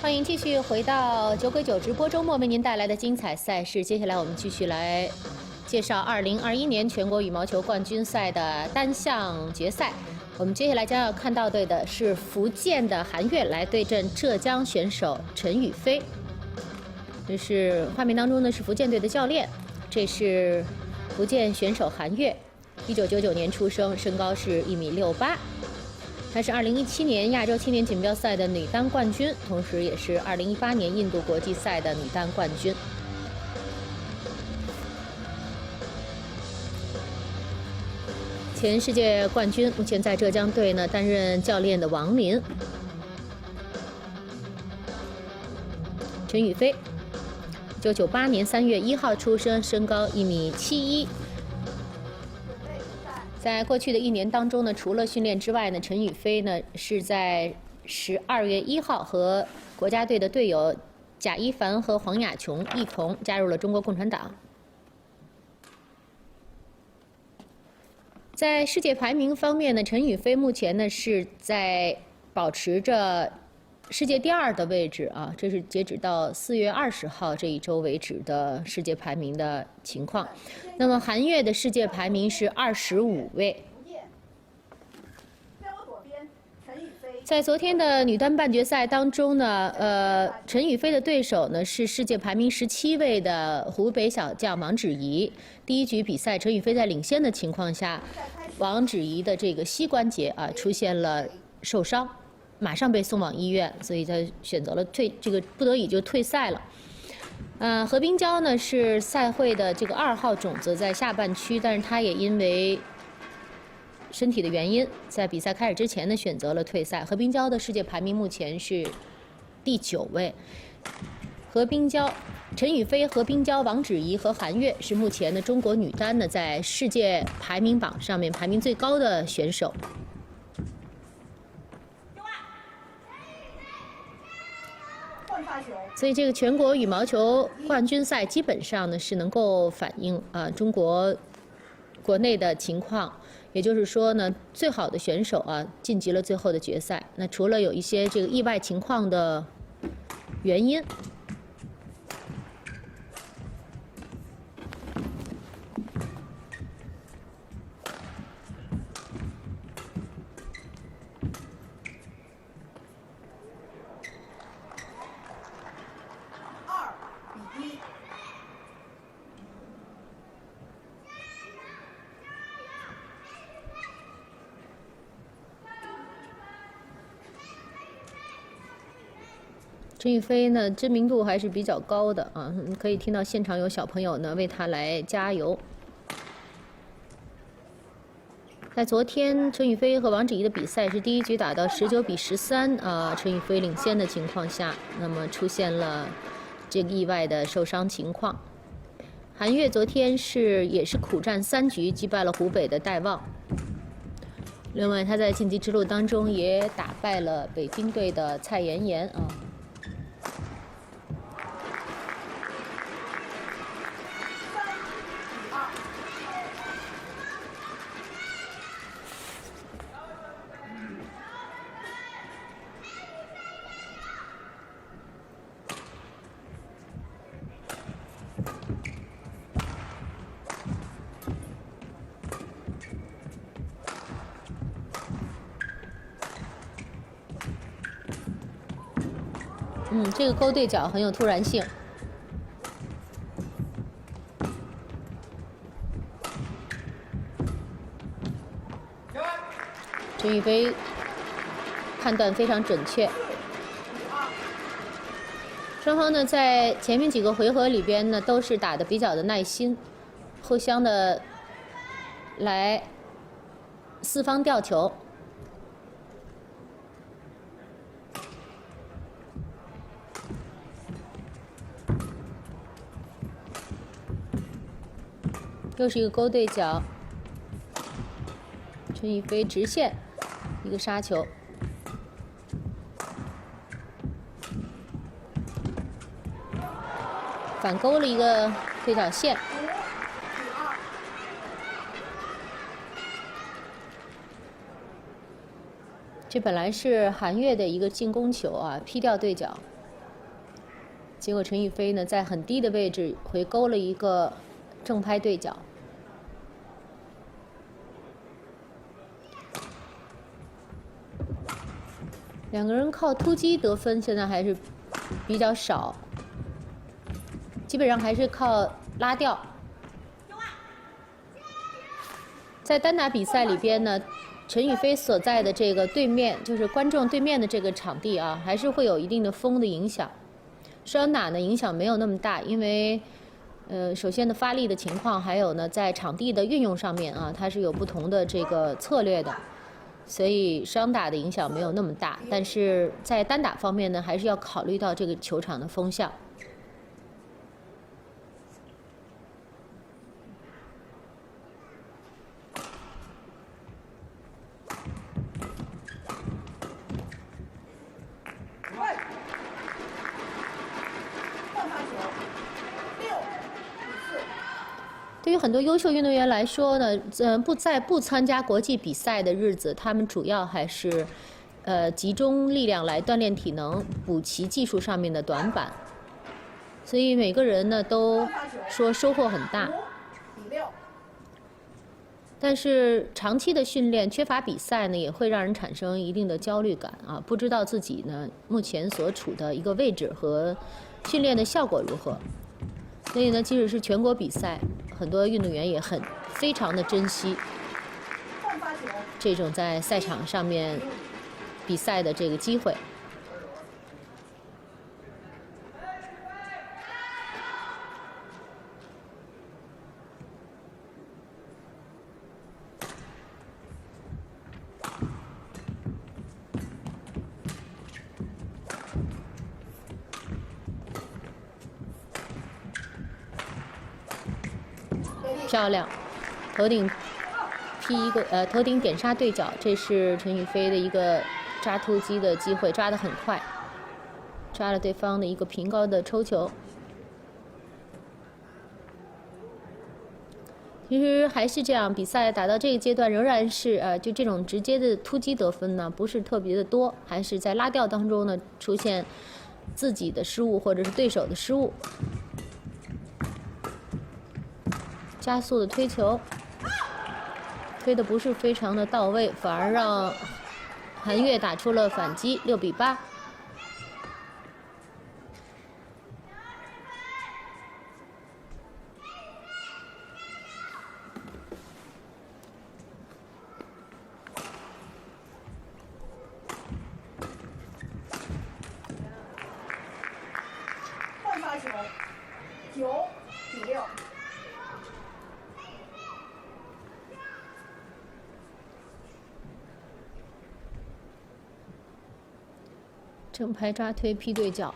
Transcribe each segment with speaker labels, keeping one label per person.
Speaker 1: 欢迎继续回到九鬼九直播周末为您带来的精彩赛事。接下来我们继续来介绍2021年全国羽毛球冠军赛的单项决赛。我们接下来将要看到的是福建的韩悦来对阵浙江选手陈雨菲。这是画面当中呢是福建队的教练，这是福建选手韩悦，1999年出生，身高是1.68米。 她是2017年亚洲青年锦标赛的女单冠军，同时也是2018年印度国际赛的女单冠军。前世界冠军，目前在浙江队呢担任教练的王林。陈雨菲，1998年3月1号出生，身高1.71米。 在过去的1年当中呢，除了训练之外呢，陈雨菲呢是在12月1号和国家队的队友贾一凡和黄雅琼一同加入了中国共产党。在世界排名方面呢，陈雨菲目前呢是在保持着世界第2的位置啊，这是截止到4月20号这一周为止的世界排名的情况。那么韩悦的世界排名是25位。在昨天的女单半决赛当中呢，陈雨菲的对手呢是世界排名17位的湖北小将王芷怡。第一局比赛，陈雨菲在领先的情况下，王芷怡的这个膝关节啊出现了受伤。 马上被送往医院，所以他选择了不得已就退赛了。何冰娇呢是赛会的这个2号种子，在下半区，但是他也因为身体的原因，在比赛开始之前呢选择了退赛。何冰娇的世界排名目前是第9位。何冰娇、陈雨菲、何冰娇、王芷怡和韩悦是目前的中国女单呢在世界排名榜上面排名最高的选手。 所以这个全国羽毛球冠军赛基本上呢是能够反映中国国内的情况，也就是说呢，最好的选手晋级了最后的决赛。那除了有一些这个意外情况的原因。 陈雨菲呢，知名度还是比较高的啊，可以听到现场有小朋友呢为她来加油。在昨天，陈雨菲和王芷怡的比赛是第一局打到19比13陈雨菲领先的情况下，那么出现了这个意外的受伤情况。韩悦昨天也是苦战3局，击败了湖北的戴望。另外，他在晋级之路当中也打败了北京队的蔡妍妍啊。 这个勾对角很有突然性。陈雨菲判断非常准确。双方呢在前面几个回合里边呢都是打得比较的耐心，互相的来4方吊球。 又是一个勾对角，陈雨菲直线一个杀球，反勾了一个对角线。这本来是韩悦的一个进攻球啊，劈掉对角，结果陈雨菲呢在很低的位置回勾了一个正拍对角。两个人靠突击得分，现在还是比较少，基本上还是靠拉吊。在单打比赛里边呢，陈雨菲所在的这个对面，就是观众对面的这个场地啊，还是会有一定的风的影响。双打呢影响没有那么大，因为首先的发力的情况，还有呢在场地的运用上面啊，它是有不同的这个策略的。所以双打的影响没有那么大，但是在单打方面呢，还是要考虑到这个球场的风向。对于很多优秀运动员来说呢，不参加国际比赛的日子，他们主要还是，集中力量来锻炼体能，补齐技术上面的短板。所以每个人呢都说收获很大。但是长期的训练缺乏比赛呢，也会让人产生一定的焦虑感啊，不知道自己呢目前所处的一个位置和训练的效果如何。所以呢，即使是全国比赛，很多运动员也非常的珍惜这种在赛场上面比赛的这个机会。漂亮，头顶劈一个头顶点杀对角，这是陈雨菲的一个抓突击的机会，抓得很快，抓了对方的一个平高的抽球。其实还是这样，比赛打到这个阶段仍然是就这种直接的突击得分呢，不是特别的多，还是在拉吊当中呢出现自己的失误或者是对手的失误。加速的推球，推的不是非常的到位，反而让韩悦打出了反击，6比8。
Speaker 2: 换发球，9比6。
Speaker 1: 正拍抓推劈对角，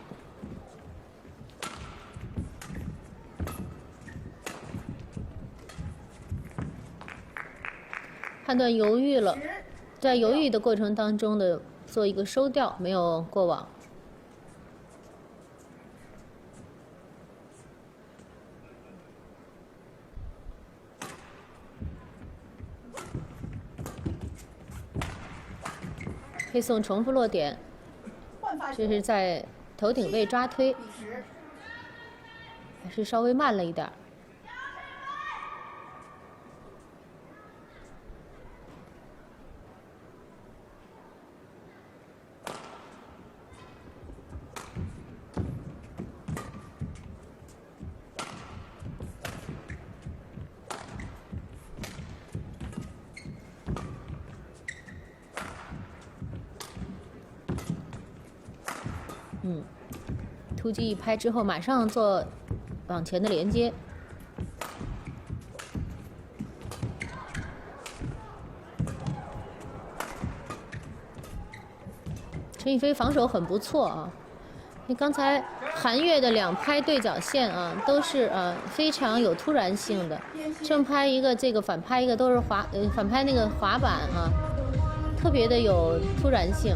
Speaker 1: 判断犹豫了，在犹豫的过程当中的做一个收吊，没有过网。配送重复落点。这是在头顶位抓推，还是稍微慢了一点。突击一拍之后，马上做往前的连接。陈雨菲防守很不错啊！你刚才韩悦的2拍对角线啊，都是非常有突然性的，正拍一个，这个反拍一个，都是反拍那个滑板啊，特别的有突然性。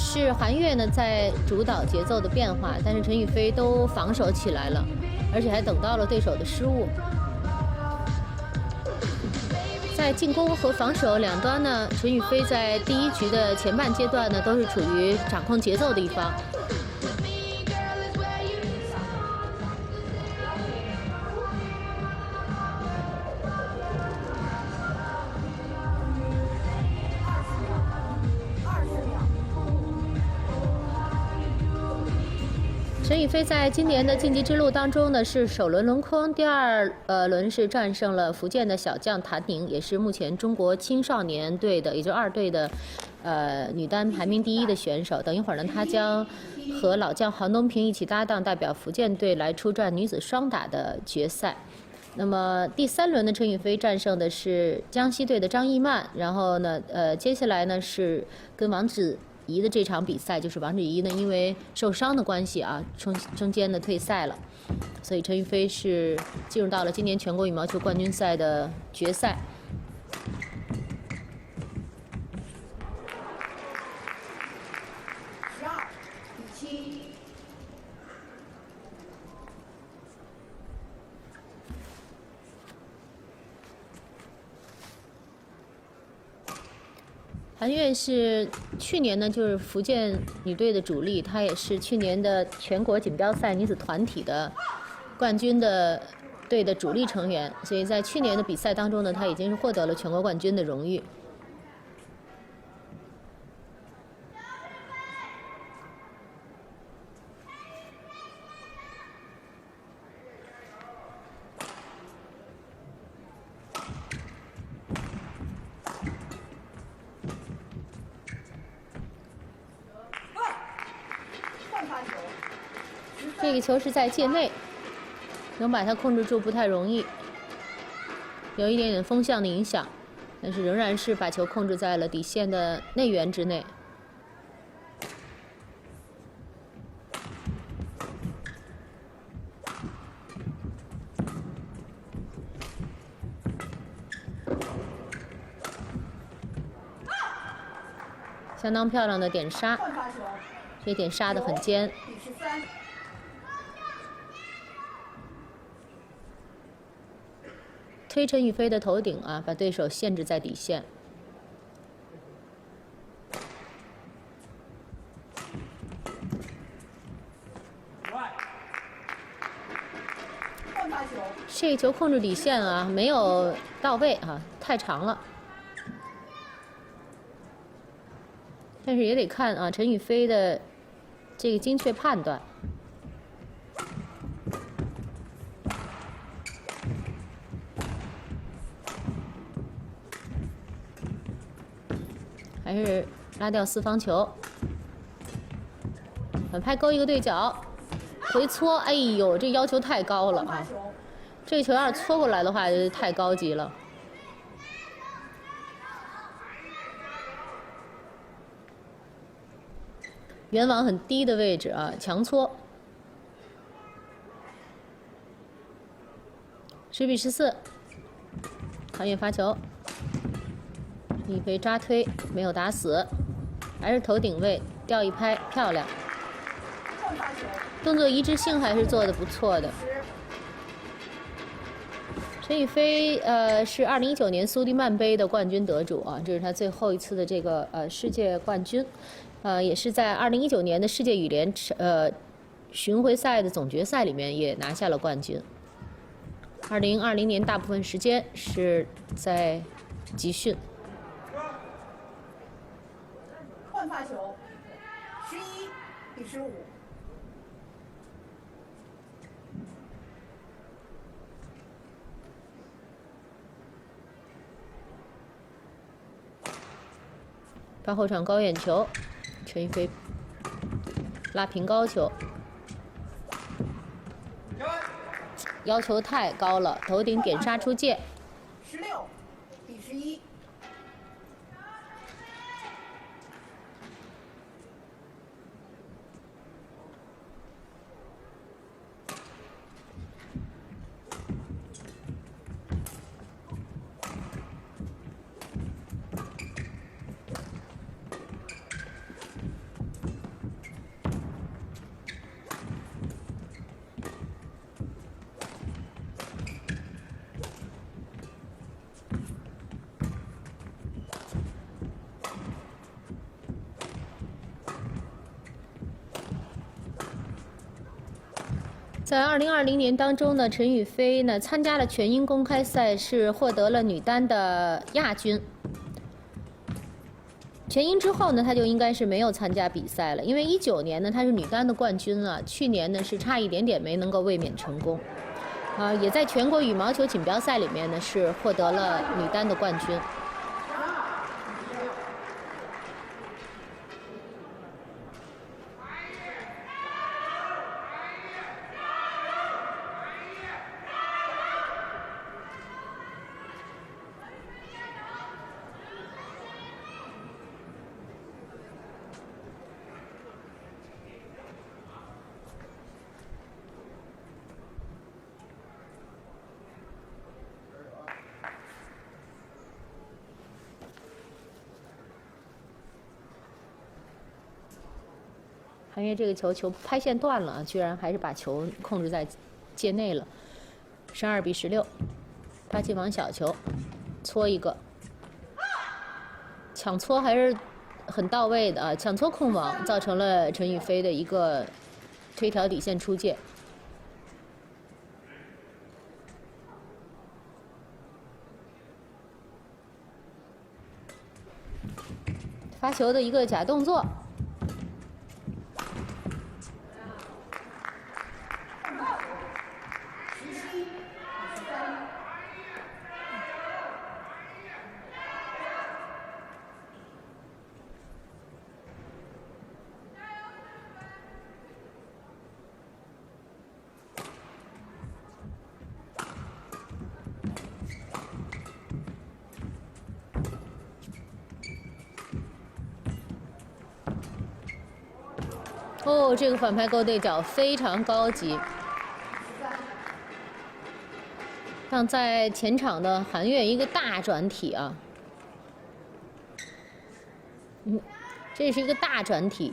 Speaker 1: 是韩悦呢在主导节奏的变化，但是陈雨菲都防守起来了，而且还等到了对手的失误。在进攻和防守两端呢，陈雨菲在第1局的前半阶段呢都是处于掌控节奏的一方。陈雨菲在今年的晋级之路当中呢，是首轮轮空，第二轮是战胜了福建的小将谭宁，也是目前中国青少年队的，也就2队的女单排名第1的选手。等一会儿呢，她将和老将黄东萍一起搭档，代表福建队来出战女子双打的决赛。那么第3轮的陈雨菲战胜的是江西队的张艺曼，然后呢，接下来呢是跟王芷怡的这场比赛，就是王芷怡呢因为受伤的关系啊，中间的退赛了，所以陈雨菲是进入到了今年全国羽毛球冠军赛的决赛。
Speaker 2: 12-7。
Speaker 1: 韩悦是去年呢，就是福建女队的主力，她也是去年的全国锦标赛女子团体的冠军的队的主力成员，所以在去年的比赛当中呢，她已经是获得了全国冠军的荣誉。这个球是在界内，能把它控制住不太容易，有一点点风向的影响，但是仍然是把球控制在了底线的内缘之内。相当漂亮的点杀，这点杀得很尖。推陈雨菲的头顶啊，把对手限制在底线。这球控制底线啊，没有到位啊，太长了。但是也得看啊，陈雨菲的这个精确判断。还是拉掉四方球，反拍勾一个对角，回搓，哎呦，这要求太高了啊！这球要是搓过来的话，就太高级了。圆网很低的位置啊，强搓。10比14，韩悦发球。一飞扎推没有打死，还是头顶位吊一拍，漂亮。动作一致性还是做得不错的。陈雨菲是2019年苏迪曼杯的冠军得主啊，这是她最后一次的这个世界冠军，也是在2019年的世界羽联巡回赛的总决赛里面也拿下了冠军。2020年大部分时间是在集训。
Speaker 2: 换发球，11-15。
Speaker 1: 发后场高远球，陈雨菲拉平高球，要求太高了，头顶点杀出界。
Speaker 2: 16-11。
Speaker 1: 在2020年当中呢，陈雨菲呢参加了全英公开赛，是获得了女单的亚军。全英之后呢，她就应该是没有参加比赛了，因为19年呢她是女单的冠军了，去年呢是差一点点没能够卫冕成功，也在全国羽毛球锦标赛里面呢是获得了女单的冠军。韩悦这个球拍线断了，居然还是把球控制在界内了，12比16，发起往小球，搓一个，抢搓还是很到位的啊，抢搓控网造成了陈雨菲的一个推挑底线出界。发球的一个假动作。哦，这个反拍勾对角非常高级，让在前场的韩悦一个大转体啊，这是一个大转体，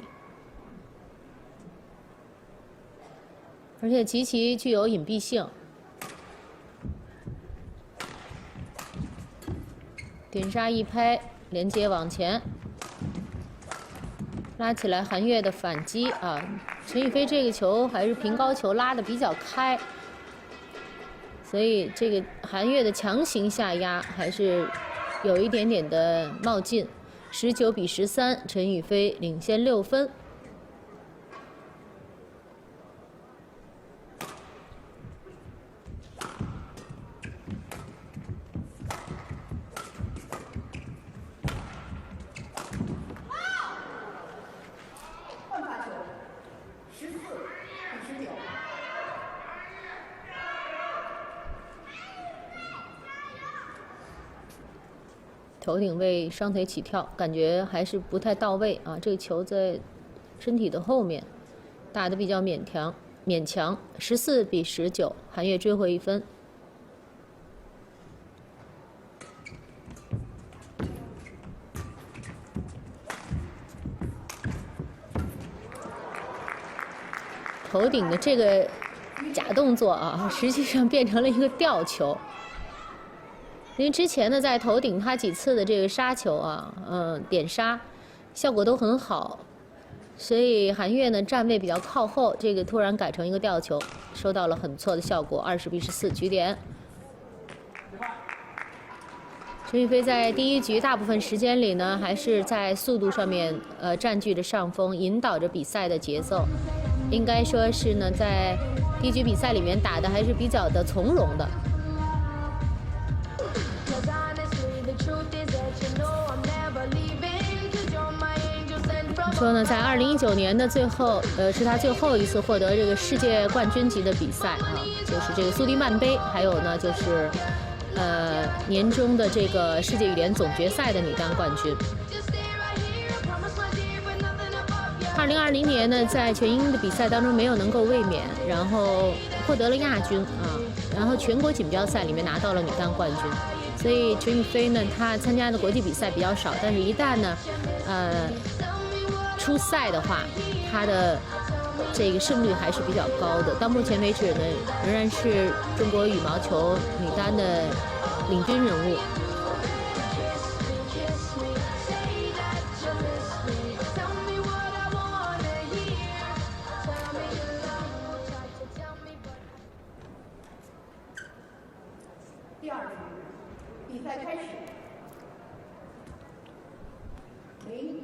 Speaker 1: 而且极其具有隐蔽性。点杀一拍，连接往前。拉起来，韩悦的反击啊！陈雨菲这个球还是平高球拉得比较开，所以这个韩悦的强行下压还是有一点点的冒进。19比13，陈雨菲领先6分。头顶位双腿起跳，感觉还是不太到位啊！这个球在身体的后面，打得比较勉强。14比19，韩悦追回1分。头顶的这个假动作啊，实际上变成了一个吊球。因为之前呢，在头顶他几次的这个杀球啊，点杀，效果都很好，所以韩悦呢站位比较靠后，这个突然改成一个吊球，收到了很不错的效果，20比14局点。陈雨菲在第1局大部分时间里呢，还是在速度上面占据着上风，引导着比赛的节奏，应该说是呢在第1局比赛里面打的还是比较的从容的。说呢，在2019年的最后，是他最后一次获得这个世界冠军级的比赛啊，就是这个苏迪曼杯，还有呢就是年终的这个世界羽联总决赛的女单冠军。2020年呢，在全英的比赛当中没有能够卫冕，然后获得了亚军啊，然后全国锦标赛里面拿到了女单冠军。所以陈雨菲呢，她参加的国际比赛比较少，但是一旦呢，出赛的话，她的这个胜率还是比较高的。到目前为止呢，仍然是中国羽毛球女单的领军人物。
Speaker 2: 第2局，比赛开始。0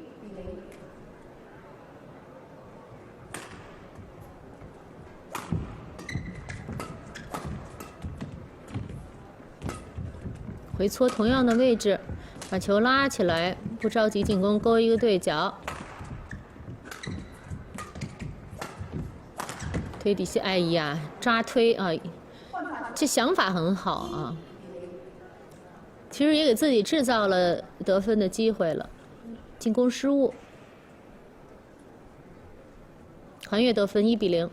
Speaker 1: 回搓同样的位置，把球拉起来，不着急进攻，勾一个对角，推底线，哎呀，抓推啊，这想法很好啊。其实也给自己制造了得分的机会了，进攻失误，韩越得分1比0。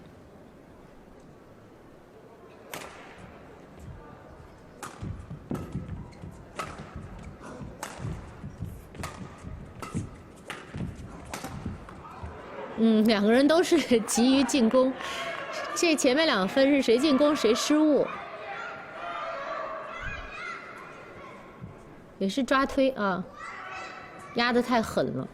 Speaker 1: 两个人都是急于进攻，这前面2分是谁进攻谁失误，也是抓推啊，压得太狠了。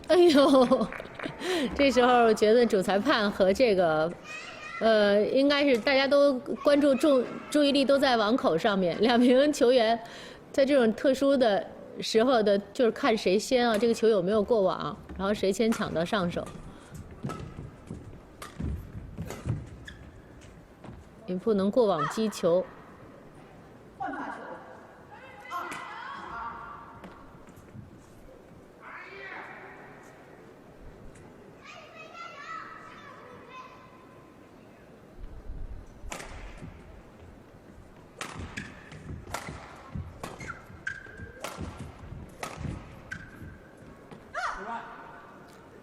Speaker 1: 哎呦，这时候我觉得主裁判和这个，应该是大家都关注注意力都在网口上面。2名球员在这种特殊的时候的，就是看谁先啊，这个球有没有过网，然后谁先抢到上手。也不能过网击球。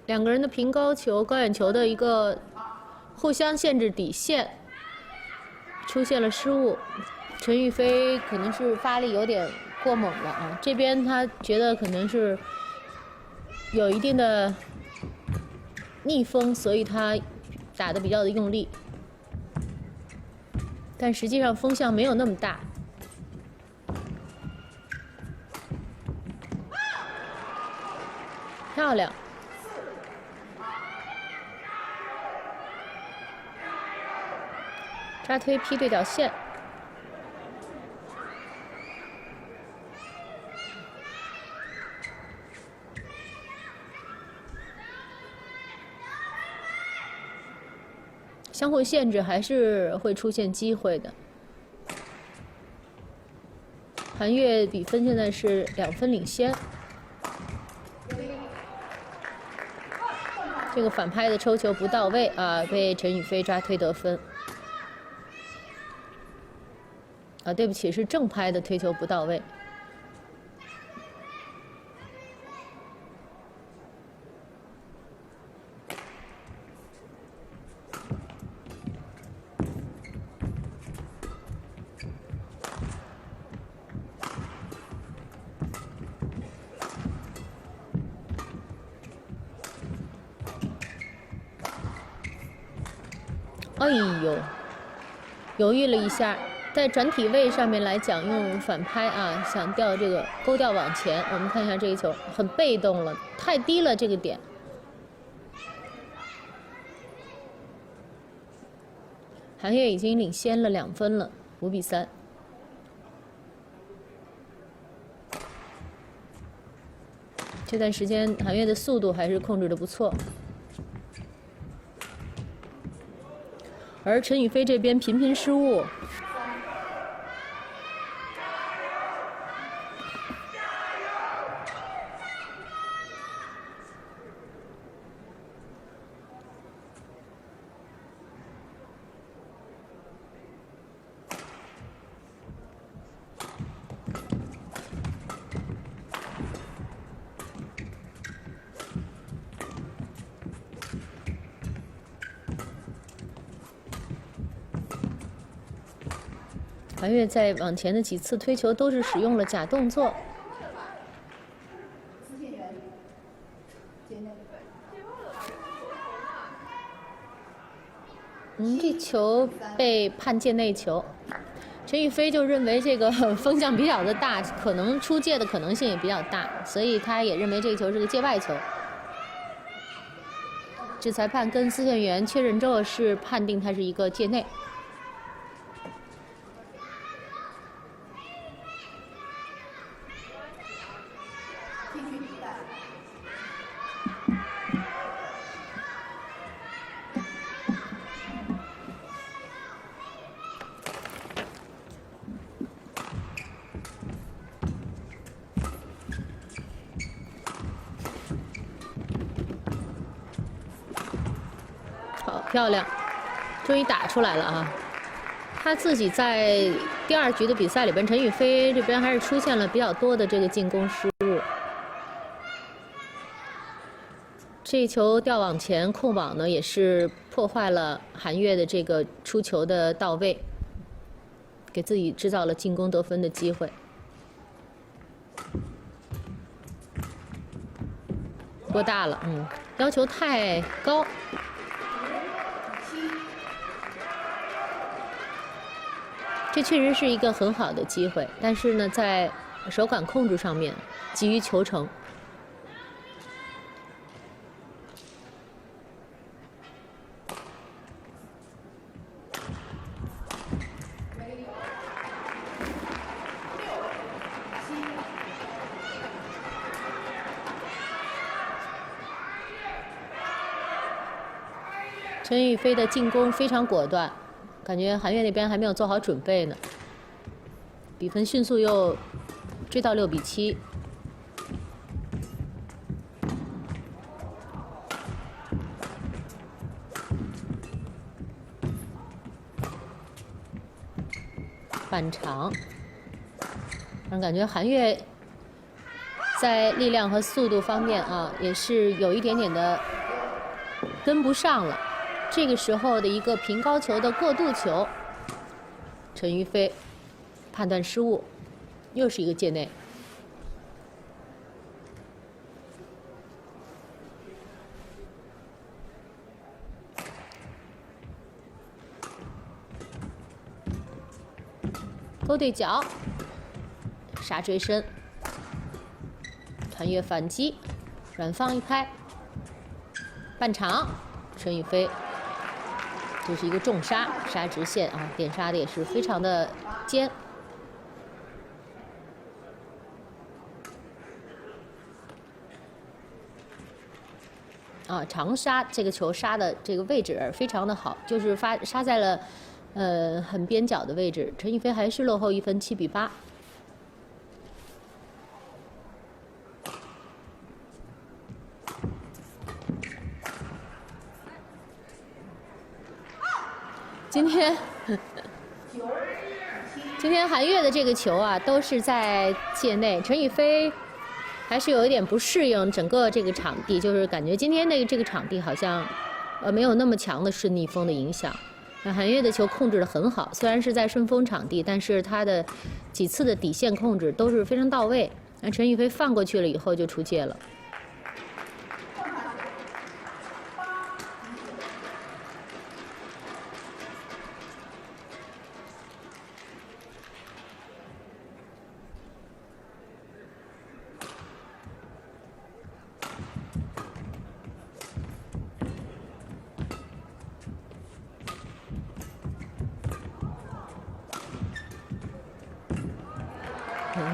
Speaker 1: 2个人的平高球、高远球的一个互相限制底线，出现了失误。陈雨菲可能是发力有点过猛了啊，这边他觉得可能是有一定的逆风，所以他打得比较的用力，但实际上风向没有那么大。漂亮。抓推劈对角线，相互限制还是会出现机会的。韩越比分现在是2分领先。这个反拍的抽球不到位啊，被陈雨菲抓推得分。啊，对不起，是正拍的推球不到位。哎呦，犹豫了一下。在转体位上面来讲，用反拍啊，想调这个勾掉往前。我们看一下这一球，很被动了，太低了这个点。韩越已经领先了2分了，5比3。这段时间韩越的速度还是控制得不错，而陈雨菲这边频频失误。韩越在往前的几次推球都是使用了假动作。这球被判界内球。陈雨菲就认为这个风向比较的大，可能出界的可能性也比较大，所以他也认为这个球是个界外球。制裁判跟司线员确认之后是判定它是一个界内。好漂亮，终于打出来了啊！他自己在第2局的比赛里边，陈雨菲这边还是出现了比较多的这个进攻失误。这一球吊网前控网呢，也是破坏了韩悦的这个出球的到位，给自己制造了进攻得分的机会。过大了，要求太高。这确实是一个很好的机会，但是呢，在手感控制上面急于求成。陈雨菲的进攻非常果断，感觉韩悦那边还没有做好准备呢。比分迅速又追到6比7。半场，让人感觉韩悦在力量和速度方面啊，也是有一点点的跟不上了。这个时候的一个平高球的过渡球，陈雨菲判断失误，又是一个界内。勾对角，杀追身，韩悦反击，软放一拍，半场，陈雨菲。这是一个重杀，杀直线啊，点杀的也是非常的尖。啊，长杀这个球杀的这个位置非常的好，就是杀在了很边角的位置。陈雨菲还是落后1分，7比8。今天韩悦的这个球啊，都是在界内。陈雨菲还是有一点不适应整个这个场地，就是感觉今天这个场地好像没有那么强的顺逆风的影响。那韩悦的球控制得很好，虽然是在顺风场地，但是他的几次的底线控制都是非常到位。那陈雨菲放过去了以后就出界了。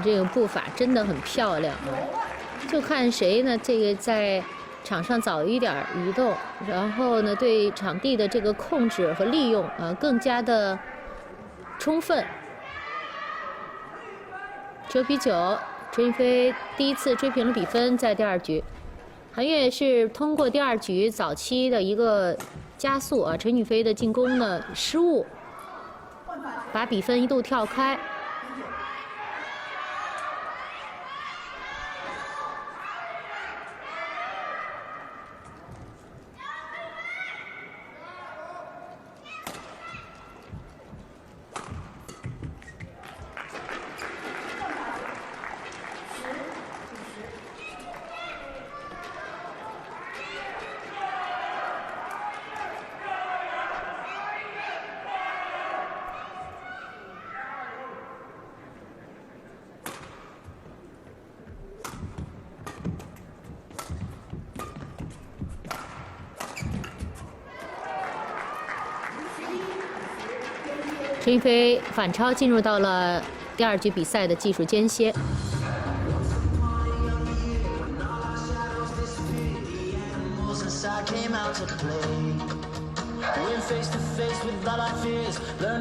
Speaker 1: 这个步伐真的很漂亮啊！就看谁呢，这个在场上早一点移动，然后呢，对场地的这个控制和利用更加的充分。9比9，陈雨菲第一次追平了比分，在第2局。韩悦是通过第2局早期的一个加速啊，陈雨菲的进攻呢失误，把比分一度跳开。陈雨菲反超进入到了第2局比赛的技术间歇。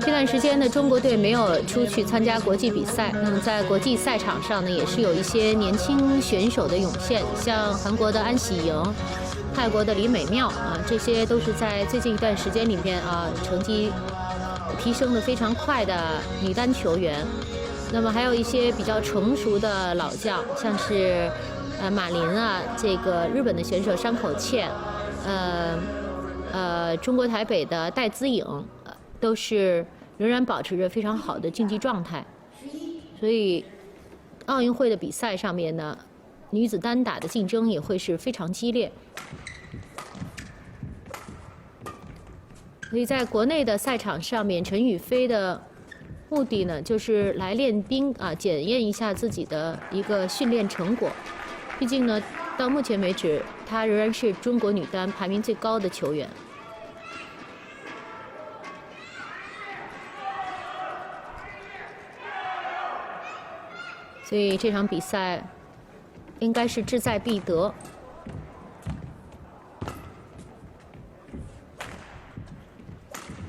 Speaker 1: 这段时间呢，中国队没有出去参加国际比赛。那么在国际赛场上呢，也是有一些年轻选手的涌现，像韩国的安喜莹、泰国的李美妙啊，这些都是在最近一段时间里面啊，成绩提升的非常快的女单球员。那么还有一些比较成熟的老将，像是马林啊，这个日本的选手山口茜，中国台北的戴资颖，都是仍然保持着非常好的竞技状态。所以奥运会的比赛上面呢，女子单打的竞争也会是非常激烈。所以在国内的赛场上面，陈雨菲的目的呢，就是来练兵啊，检验一下自己的一个训练成果。毕竟呢，到目前为止，她仍然是中国女单排名最高的球员。所以这场比赛应该是志在必得。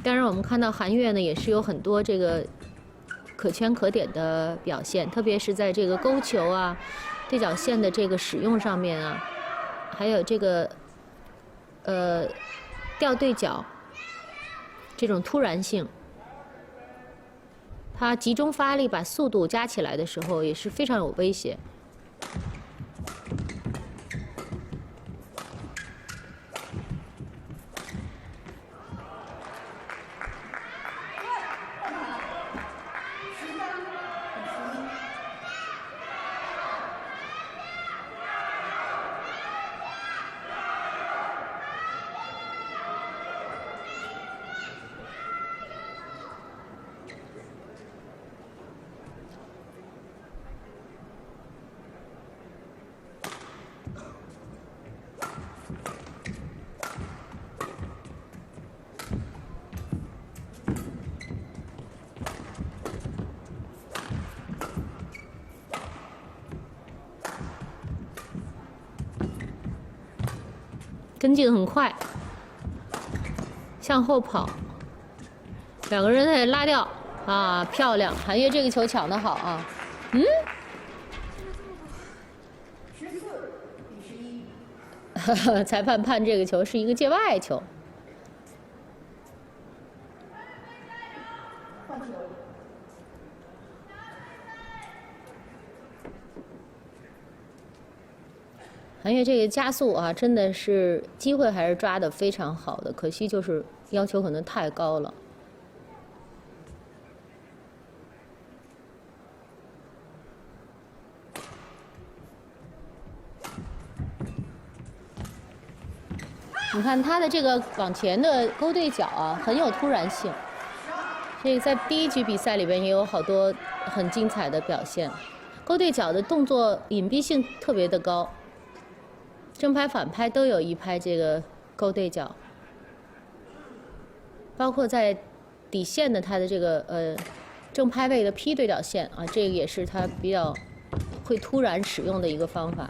Speaker 1: 当然，我们看到韩悦呢，也是有很多这个可圈可点的表现，特别是在这个勾球啊、对角线的这个使用上面啊，还有这个吊对角这种突然性，他集中发力把速度加起来的时候，也是非常有威胁。跟进很快，向后跑，两个人在拉吊啊，漂亮！韩悦这个球抢得好啊，裁判判这个球是一个界外球。韩悦这个加速啊，真的是机会还是抓得非常好的，可惜就是要求可能太高了。你看他的这个往前的勾对角啊，很有突然性。所以在第1局比赛里边也有好多很精彩的表现，勾对角的动作隐蔽性特别的高。正拍、反拍都有一拍这个勾对角，包括在底线的他的这个正拍位的劈对角线啊，这个也是他比较会突然使用的一个方法。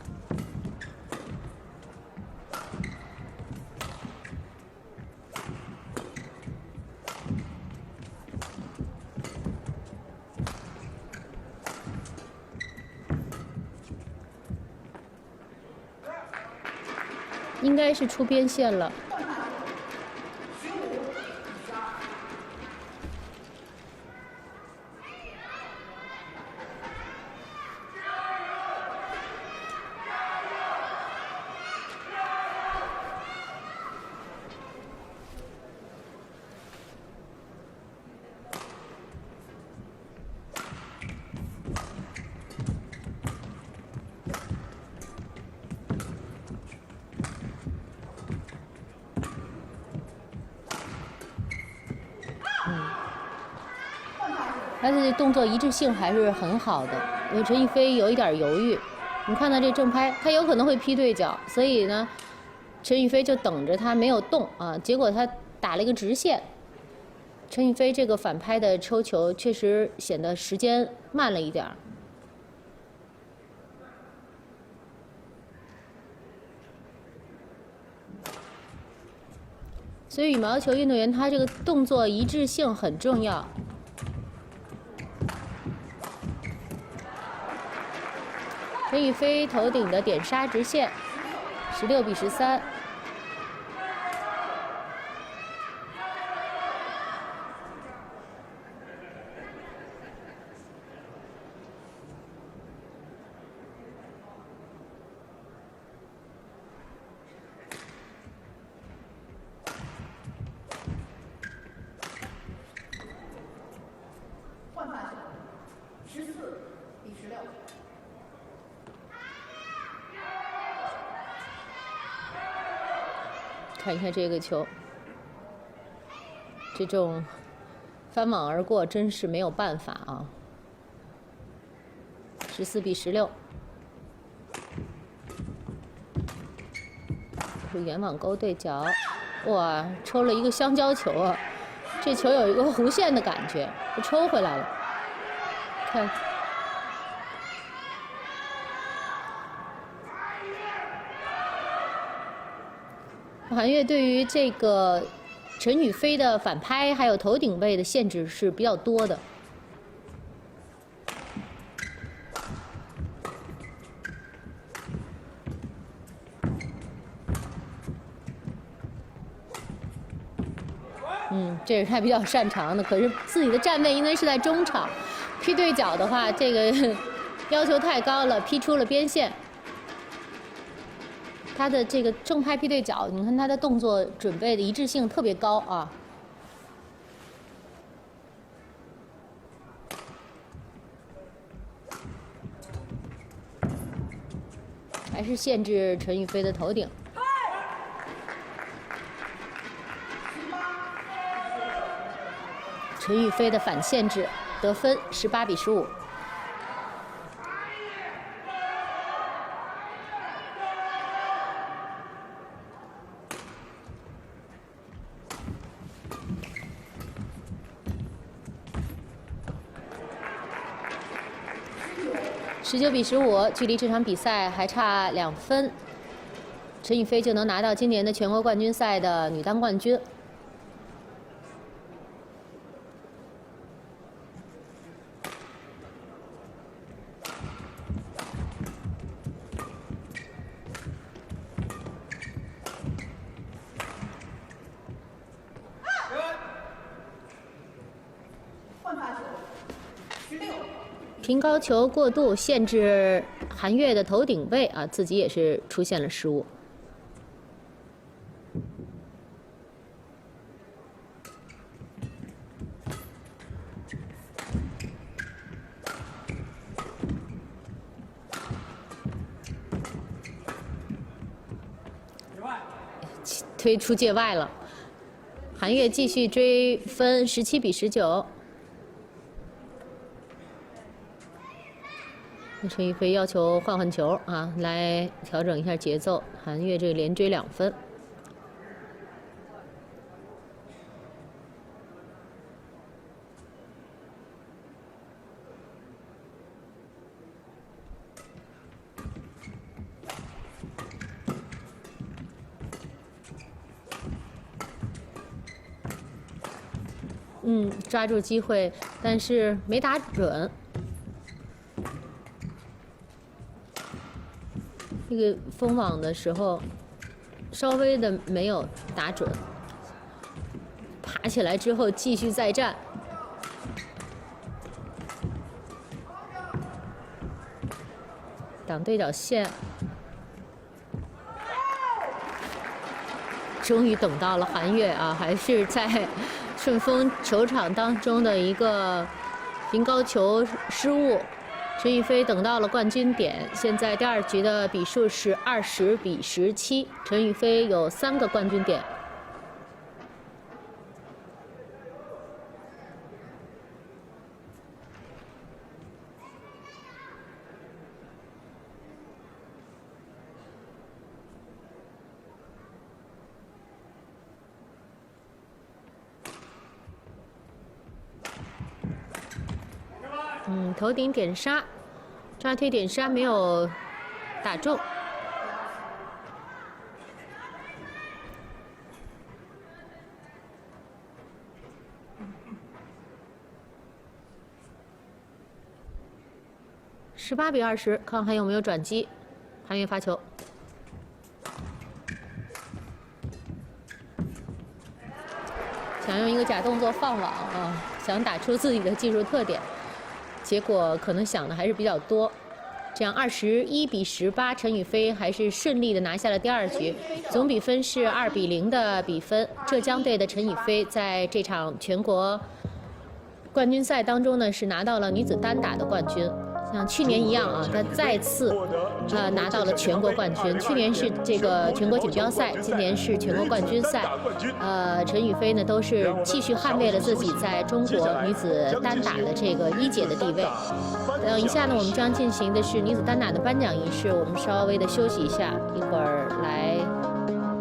Speaker 1: 应该是出边线了。而且动作一致性还是很好的，因为陈雨菲有一点犹豫。你看到这正拍，他有可能会劈对角，所以呢，陈雨菲就等着他没有动啊，结果他打了一个直线，陈雨菲这个反拍的抽球确实显得时间慢了一点儿。 所以羽毛球运动员他这个动作一致性很重要。陈雨菲头顶的点杀直线，16比13。看一下这个球，这种翻网而过真是没有办法啊！14比16，远网勾对角，哇，抽了一个香蕉球啊！这球有一个弧线的感觉，就抽回来了。看。 韩悦对于这个陈雨菲的反拍还有头顶位的限制是比较多的。这是他比较擅长的，可是自己的站位应该是在中场，劈对角的话，这个要求太高了，劈出了边线。 他的这个正拍劈对角，你看他的动作准备的一致性特别高啊。还是限制陈雨菲的头顶。陈雨菲的反限制得分18比15。 19比15，距离这场比赛还差2分，陈雨菲就能拿到今年的全国冠军赛的女单冠军。平高球过度限制韩悦的头顶位啊，自己也是出现了失误。推出界外了，韩悦继续追分，17比19。 陈雨菲要求换球啊，来调整一下节奏。韩悦这连追2分。抓住机会，但是没打准。 这个封网的时候，稍微的没有打准，爬起来之后继续再战，挡对角线，终于等到了韩悦啊，还是在顺丰球场当中的一个平高球失误。 陈雨菲等到了冠军点，现在第2局的比数是20比17，陈雨菲有3个冠军点。头顶点杀，抓推点杀没有打中。18比20，看还有没有转机。韩悦发球。 想用一个假动作放网啊，想打出自己的技术特点，结果可能想的还是比较多。这样21比18，陈雨菲还是顺利的拿下了第2局，总比分是2比0的比分。浙江队的陈雨菲在这场全国冠军赛当中呢，是拿到了女子单打的冠军。 像去年一样啊，她再次拿到了全国冠军。去年是这个全国锦标赛，今年是全国冠军赛。陈雨菲呢都是继续捍卫了自己在中国女子单打的这个1姐的地位。等一下呢，我们将进行的是女子单打的颁奖仪式，我们稍微的休息一下，一会儿来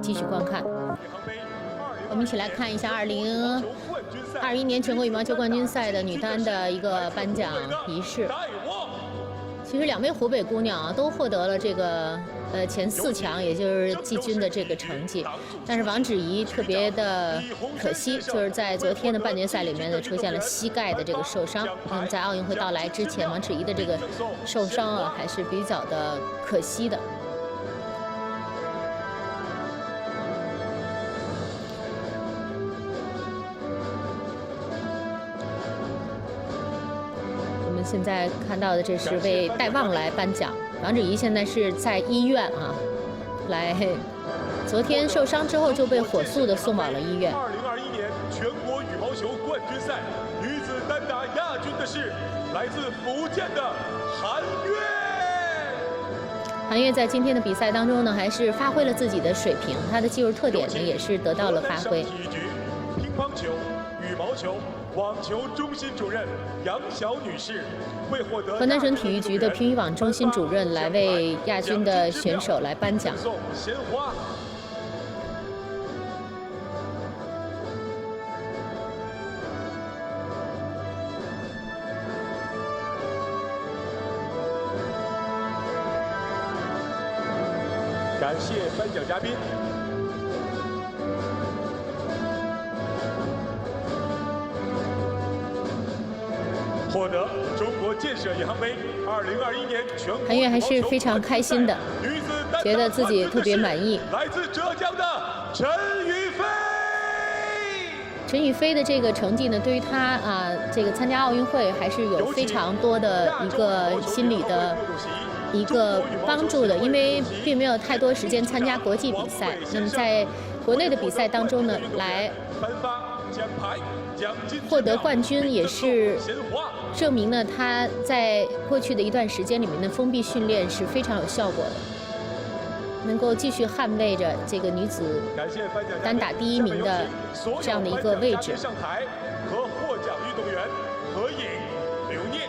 Speaker 1: 继续观看。我们一起来看一下2021年全国羽毛球冠军赛的女单的一个颁奖仪式。 其实2位湖北姑娘啊，都获得了这个前4强，也就是季军的这个成绩。但是王芷怡特别的可惜，就是在昨天的半决赛里面呢，出现了膝盖的这个受伤。在奥运会到来之前，王芷怡的这个受伤啊，还是比较的可惜的。 现在看到的这是为戴望来颁奖，王芷怡现在是在医院啊，昨天受伤之后就被火速的送往了医院。
Speaker 3: 2021年全国羽毛球冠军赛女子单打亚军的是来自福建的韩悦。
Speaker 1: 韩悦在今天的比赛当中呢，还是发挥了自己的水平，她的技术特点呢也是得到了发挥。
Speaker 3: 体育局乒乓球、羽毛球。 网球中心主任杨晓女士会获得
Speaker 1: 河南省体育局的乒羽网中心主任来为亚军的选手来颁奖。
Speaker 3: 送鲜花。感谢颁奖嘉宾。 获得中国建设银行杯2021年全国
Speaker 1: 韩悦还是非常开心的，觉得自己特别满意。
Speaker 3: 来自浙江的陈雨菲。
Speaker 1: 陈雨菲的这个成绩呢，对于她这个参加奥运会还是有非常多的一个心理的一个帮助的，因为并没有太多时间参加国际比赛。那么在国内的比赛当中呢，来获得冠军也是证明了他在过去的一段时间里面的封闭训练是非常有效果的，能够继续捍卫着这个女子单打第1名的这样的一个位置。
Speaker 3: 上台和获奖运动员合影留念。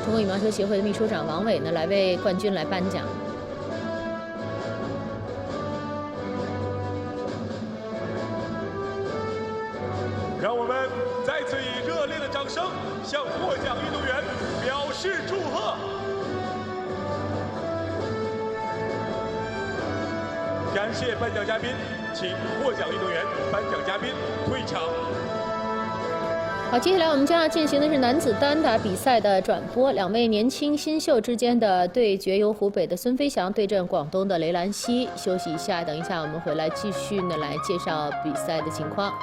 Speaker 1: 中国羽毛球协会的秘书长王伟呢，来为冠军来颁奖。
Speaker 3: 让我们再次以热烈的掌声向获奖运动员表示祝贺。感谢颁奖嘉宾，请获奖运动员、颁奖嘉宾退场。
Speaker 1: 好，接下来我们将要进行的是男子单打比赛的转播，2位年轻新秀之间的对决，由湖北的孙飞翔对阵广东的雷兰曦。休息一下，等一下我们回来继续呢来介绍比赛的情况。